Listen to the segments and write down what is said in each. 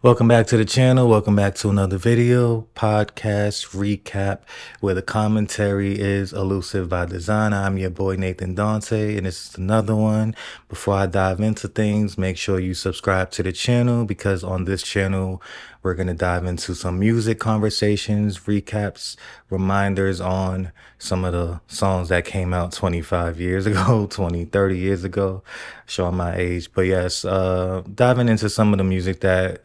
Welcome back to the channel. Welcome back to another video, podcast recap, where the commentary is elusive by design. I'm your boy Nathan Dante, and this is another one. Before I dive into things, make sure you subscribe to the channel, because on this channel, we're going to dive into some music conversations, recaps, reminders on some of the songs that came out 25 years ago, 20, 30 years ago, showing my age. But yes, diving into some of the music that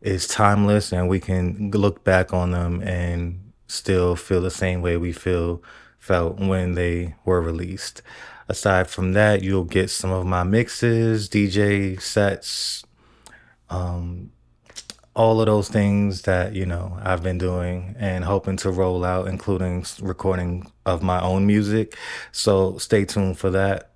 is timeless, and we can look back on them and still feel the same way we felt when they were released. Aside from that, you'll get some of my mixes, DJ sets, all of those things that I've been doing and hoping to roll out, including recording of my own music. So stay tuned for that.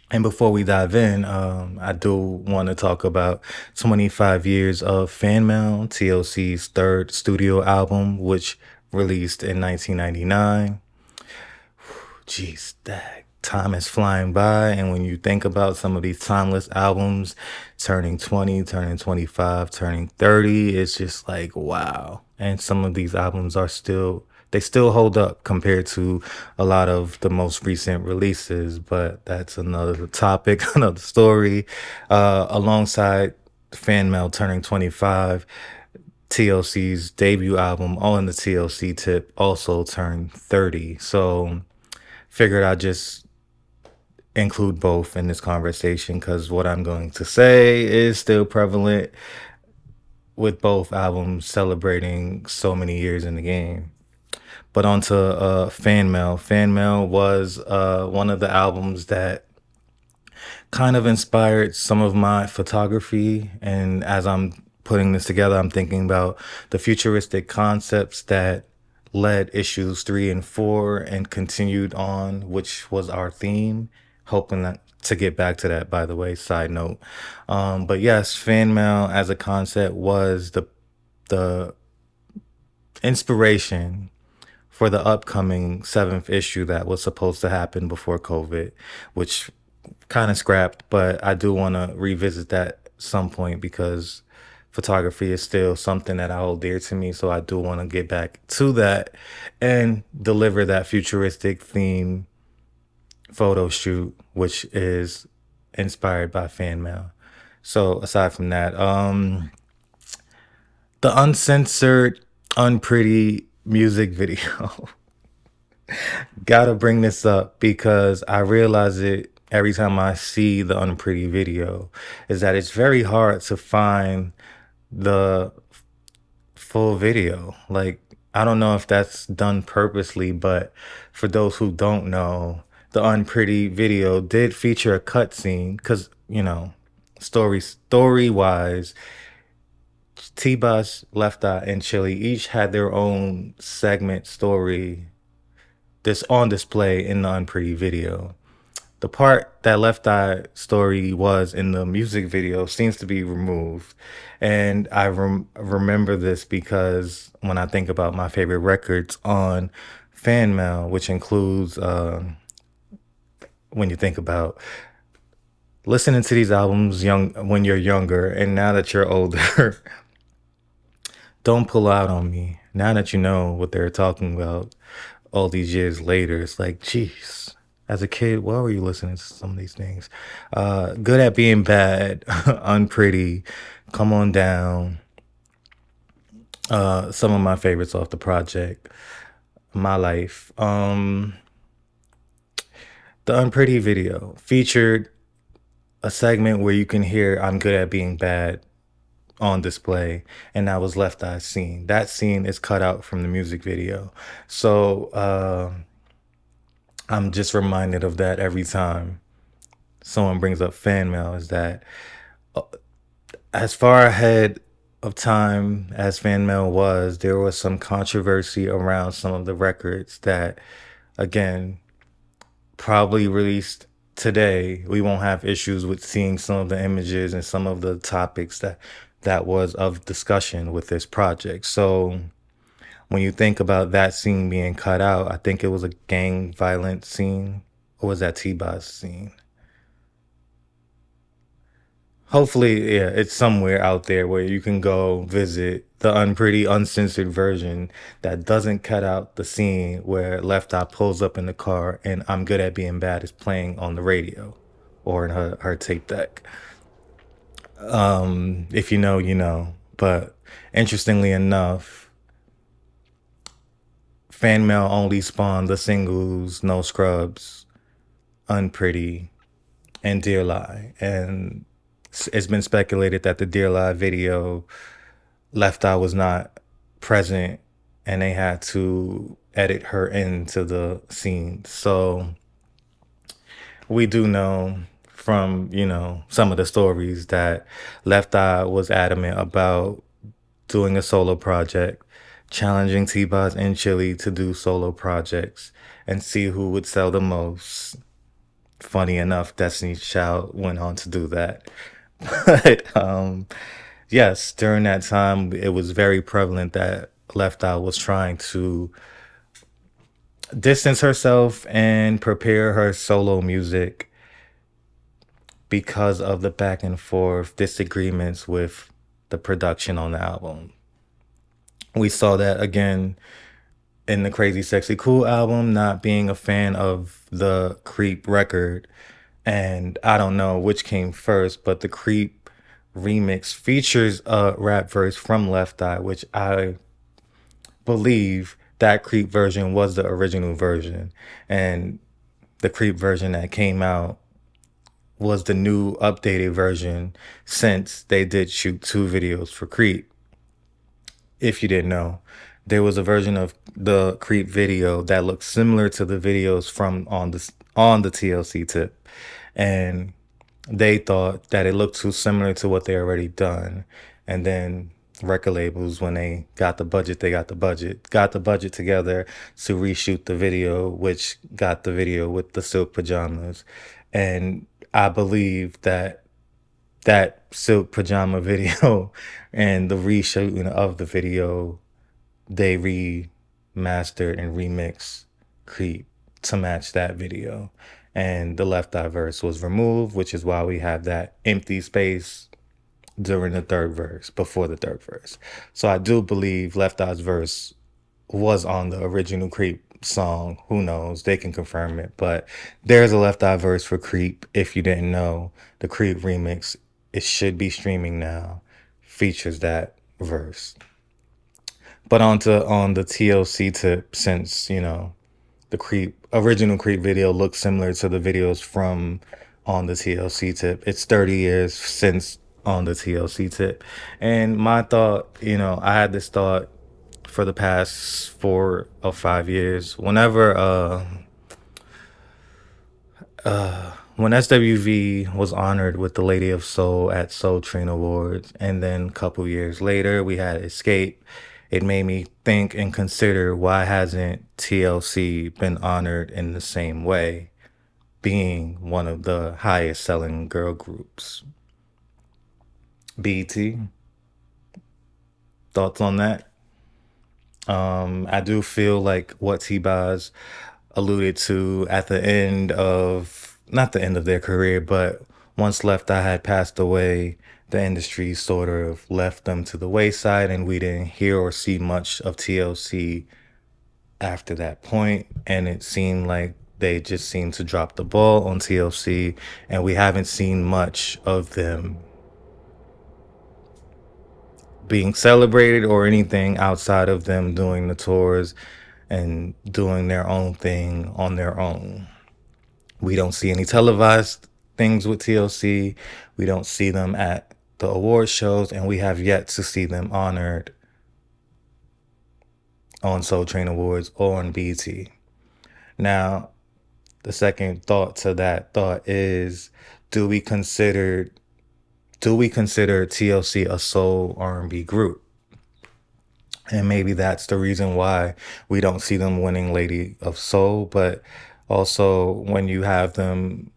And before we dive in, I do want to talk about 25 years of Fanmail, TLC's third studio album, which released in 1999. Jeez, that time is flying by. And when you think about some of these timeless albums, turning 20, turning 25, turning 30, it's just like, wow. And some of these albums they still hold up compared to a lot of the most recent releases, but that's another topic, another story. Alongside Fanmail turning 25, TLC's debut album, All in the TLC Tip, also turned 30. So figured I'd just include both in this conversation, because what I'm going to say is still prevalent with both albums celebrating so many years in the game. But onto Fanmail. Fanmail was one of the albums that kind of inspired some of my photography. And as I'm putting this together, I'm thinking about the futuristic concepts that led issues 3 and 4 and continued on, which was our theme. Hoping to get back to that, by the way, side note. But yes, Fanmail as a concept was the inspiration for the upcoming 7th issue that was supposed to happen before COVID, which kind of scrapped, but I do want to revisit that at some point, because photography is still something that I hold dear to me. So I do want to get back to that and deliver that futuristic theme photo shoot, which is inspired by Fanmail. So aside from that, the uncensored, unpretty music video. Gotta bring this up because I realize it every time I see the unpretty video, is that it's very hard to find the full video. Like, I don't know if that's done purposely, but for those who don't know, the unpretty video did feature a cutscene, because story wise, T-Bus, Left Eye, and Chili each had their own segment story this on display in the unpretty video. The part that Left Eye story was in the music video seems to be removed. And I remember this because when I think about my favorite records on Fanmail, which includes, when you think about listening to these albums when you're younger, and now that you're older, don't pull out on me. Now that you know what they're talking about all these years later, it's like, geez, as a kid, why were you listening to some of these things? Good at Being Bad, Unpretty, Come On Down. Some of my favorites off the project, My Life. The Unpretty video featured a segment where you can hear I'm Good at Being Bad on display, and that was Left Eye's scene. That scene is cut out from the music video. So I'm just reminded of that every time someone brings up Fanmail, is that as far ahead of time as Fanmail was, there was some controversy around some of the records that, again, probably released today. We won't have issues with seeing some of the images and some of the topics that was of discussion with this project. So when you think about that scene being cut out, I think it was a gang violence scene, or was that T-Boss scene? Hopefully, yeah, it's somewhere out there where you can go visit the unpretty, uncensored version that doesn't cut out the scene where Left Eye pulls up in the car and I'm Good at Being Bad is playing on the radio or in her tape deck. If you know, you know. But interestingly enough, Fanmail only spawned the singles No Scrubs, Unpretty, and Dear Lie. And it's been speculated that the Dear Lie video Left Eye was not present and they had to edit her into the scene. So we do know from, some of the stories that Left Eye was adamant about doing a solo project, challenging T-Boz and Chili to do solo projects and see who would sell the most. Funny enough, Destiny's Child went on to do that. But yes, during that time, it was very prevalent that Left Eye was trying to distance herself and prepare her solo music because of the back and forth disagreements with the production on the album. We saw that again in the Crazy Sexy Cool album, not being a fan of the Creep record. And I don't know which came first, but the Creep remix features a rap verse from Left Eye, which I believe that Creep version was the original version. And the Creep version that came out was the new updated version since they did shoot two videos for Creep. If you didn't know, there was a version of the Creep video that looked similar to the videos from on the TLC tip, and they thought that it looked too similar to what they already done. And then record labels, when they got the budget, got the budget together to reshoot the video, which got the video with the silk pajamas. And I believe that that silk pajama video and the reshooting of the video, they remastered and remixed Creep to match that video. And the Left Eye verse was removed, which is why we have that empty space during the third verse, before the third verse. So I do believe Left Eye's verse was on the original Creep song. Who knows? They can confirm it. But there's a Left Eye verse for Creep. If you didn't know, the Creep remix, it should be streaming now, features that verse. But on the TLC tip, since the original Creep video looks similar to the videos from on the TLC tip. It's 30 years since on the TLC tip. And my thought, I had this thought for the past 4 or 5 years. When SWV was honored with the Lady of Soul at Soul Train Awards, and then a couple years later we had Escape, it made me think and consider, why hasn't TLC been honored in the same way, being one of the highest selling girl groups? BT, thoughts on that? I do feel like what T-Boz alluded to at the end of, not the end of their career, but once Left Eye had passed away, the industry sort of left them to the wayside, and we didn't hear or see much of TLC after that point. And it seemed like they just seemed to drop the ball on TLC, and we haven't seen much of them being celebrated or anything outside of them doing the tours and doing their own thing on their own. We don't see any televised things with TLC. We don't see them at the award shows, and we have yet to see them honored on Soul Train Awards or on BT. Now, the second thought to that thought is, do we consider TLC a soul R&B group? And maybe that's the reason why we don't see them winning Lady of Soul. But also, when you have them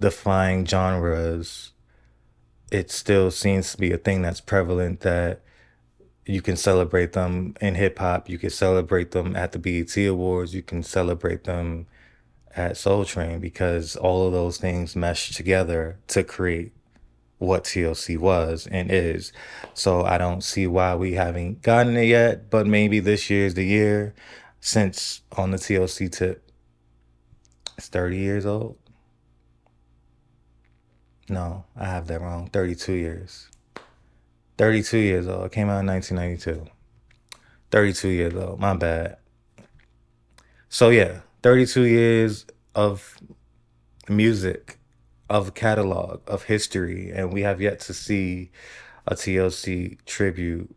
defying genres, it still seems to be a thing that's prevalent, that you can celebrate them in hip hop, you can celebrate them at the BET Awards, you can celebrate them at Soul Train, because all of those things mesh together to create what TLC was and is. So I don't see why we haven't gotten it yet, but maybe this year's the year, since on the TLC tip, it's 30 years old. No, I have that wrong. 32 years. 32 years old. It came out in 1992. 32 years old. My bad. So yeah, 32 years of music, of catalog, of history, and we have yet to see a TLC tribute,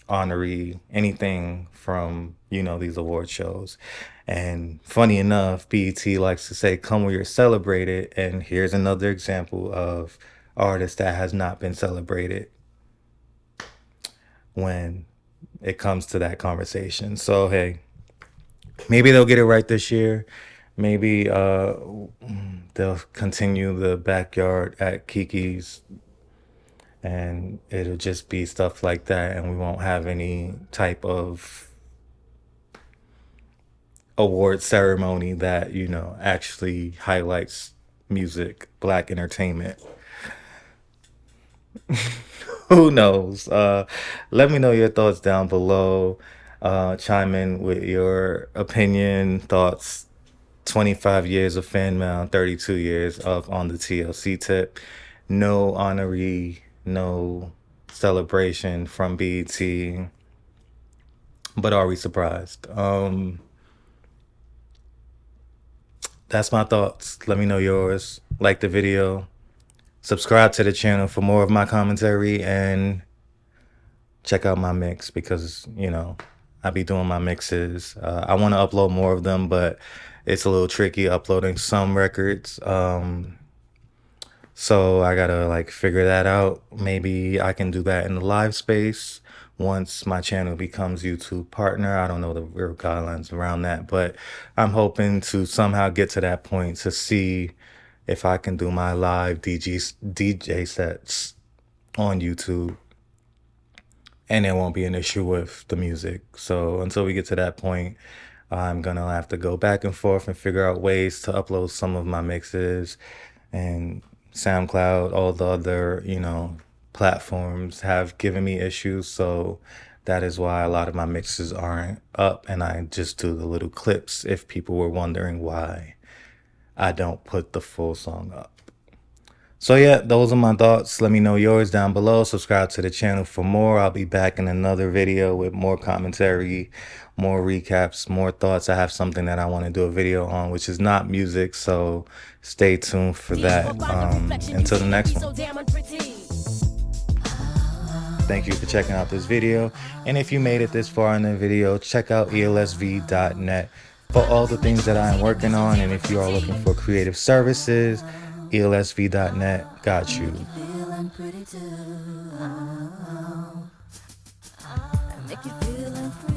honoree, anything from, these award shows. And funny enough, BET likes to say, come where you're celebrated. And here's another example of artist that has not been celebrated when it comes to that conversation. So, hey, maybe they'll get it right this year. Maybe they'll continue the backyard at Kiki's, and it'll just be stuff like that, and we won't have any type of award ceremony that, actually highlights music, black entertainment. Who knows? Let me know your thoughts down below. Chime in with your opinion, thoughts. 25 years of fan mail, 32 years of on the TLC tip. No honoree, no celebration from BET. But are we surprised? That's my thoughts. Let me know yours. Like the video. Subscribe to the channel for more of my commentary, and check out my mix because, I be doing my mixes. I want to upload more of them, but it's a little tricky uploading some records. So I gotta figure that out. Maybe I can do that in the live space once my channel becomes YouTube partner. I don't know the real guidelines around that, but I'm hoping to somehow get to that point to see if I can do my live DJ sets on YouTube, and there won't be an issue with the music. So until we get to that point, I'm gonna have to go back and forth and figure out ways to upload some of my mixes. And SoundCloud, all the other, platforms have given me issues. So that is why a lot of my mixes aren't up, and I just do the little clips if people were wondering why I don't put the full song up. So yeah, those are my thoughts. Let me know yours down below. Subscribe to the channel for more. I'll be back in another video with more commentary, more recaps, more thoughts. I have something that I want to do a video on, which is not music, so stay tuned for that. Until the next one. Thank you for checking out this video. And if you made it this far in the video, check out ELSV.net for all the things that I am working on. And if you are looking for creative services, ELSV.net got you. Make you feeling pretty too.